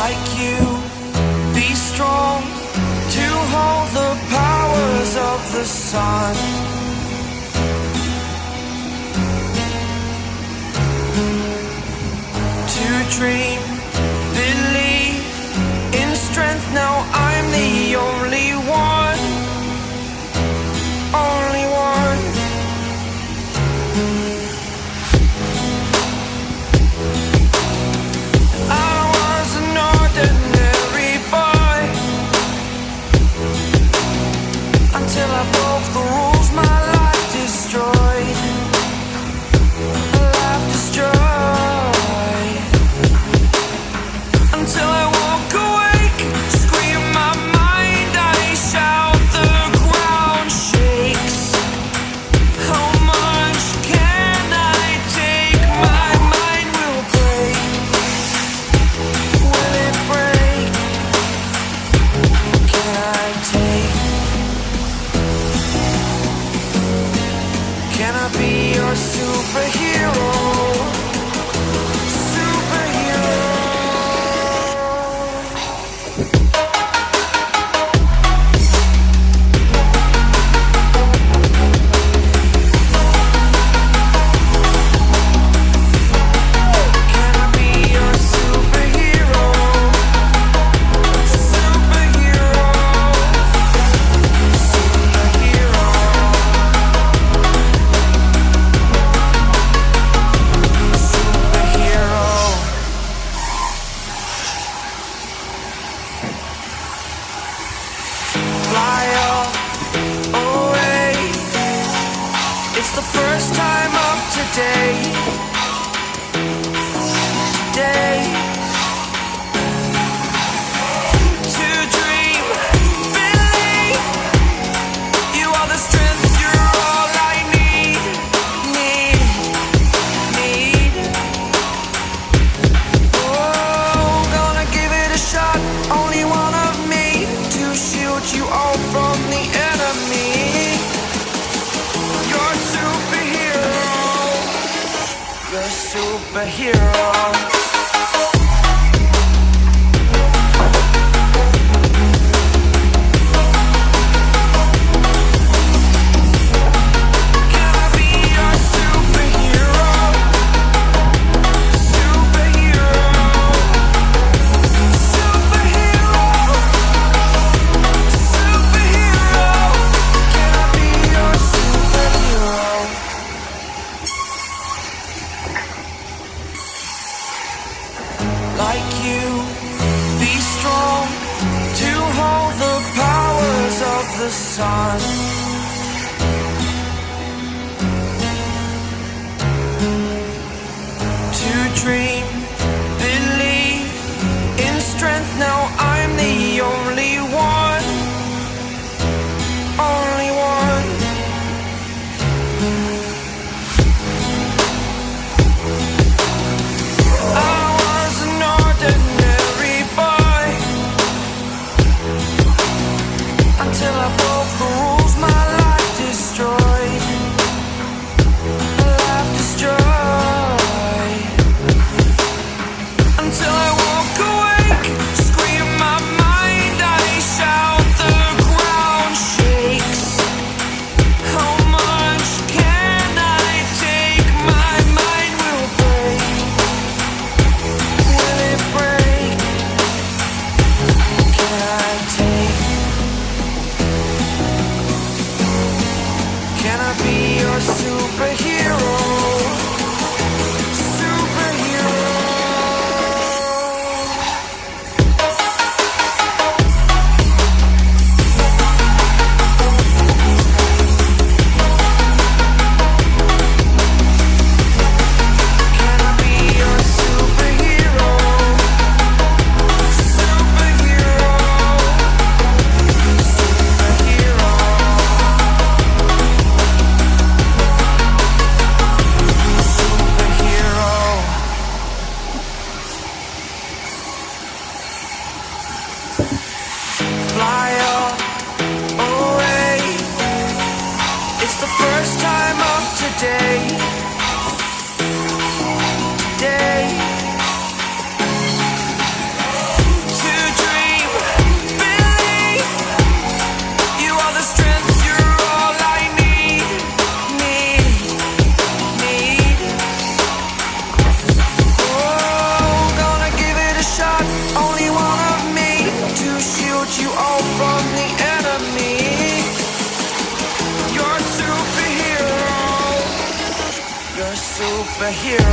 like you, be strong to hold the powers of the sun. To dream, believe in strength. Now I'm the only one, only one. I was an ordinary boy until I broke the rules. My life destroyed, life destroyed. Until I woke awake, scream my mind, I shout, the ground shakes. How much can I take? My mind will break. Will it break? Can I take? Can I be your superhero? superhero.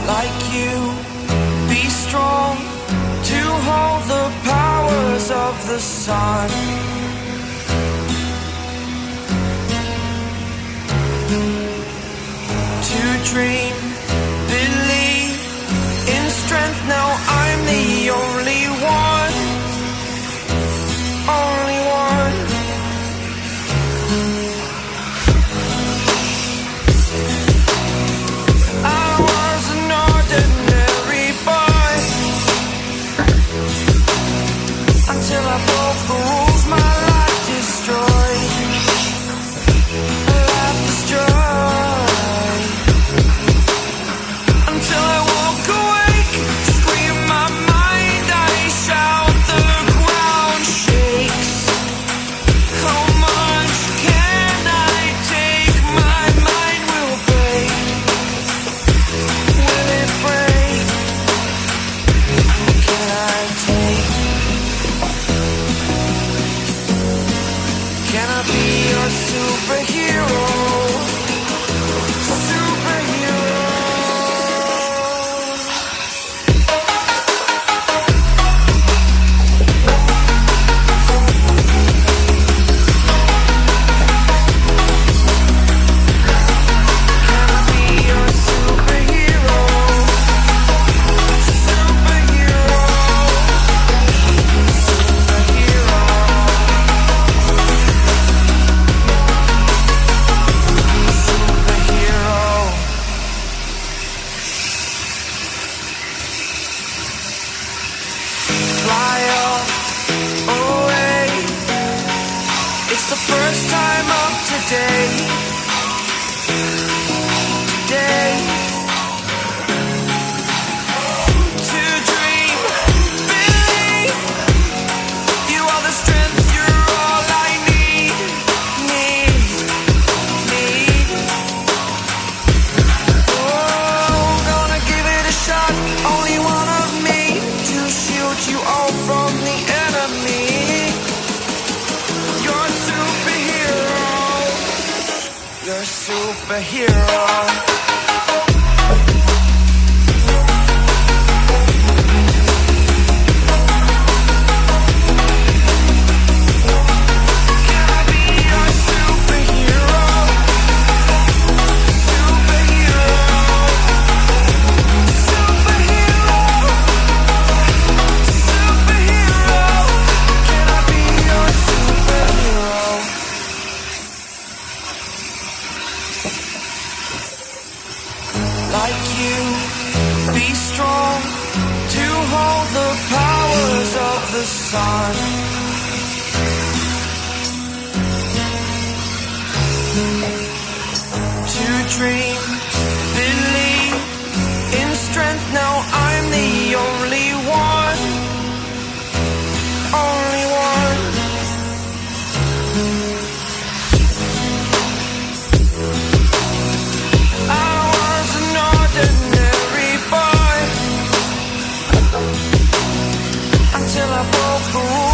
Like you, be strong to hold the powers of the sun. To dream, believe in strength. Now I'm the only one, only one. Until I broke the rules, my life destroyed. Life destroyed. Until I woke awake, scream my mind, I shout, the ground shakes. How much can I take? My mind will break. Will it break? Can I take? Can I be your superhero? Superhero. Can I be your superhero? Superhero. Superhero. Fly up, away. It's the first time of today. Today. To dream, believe. You are the strength, you're all I need. Need. Oh, gonna give it a shot. Only one of me to shield you all from the enemy. You're a superhero. You're a superhero. Can I be your superhero? Superhero. Superhero. Superhero. Can I be your superhero? Like you, be strong to hold the powers of the sun. To dream, believe in strength. Now I'm the only one, only one. I was an ordinary boy until I broke the rules.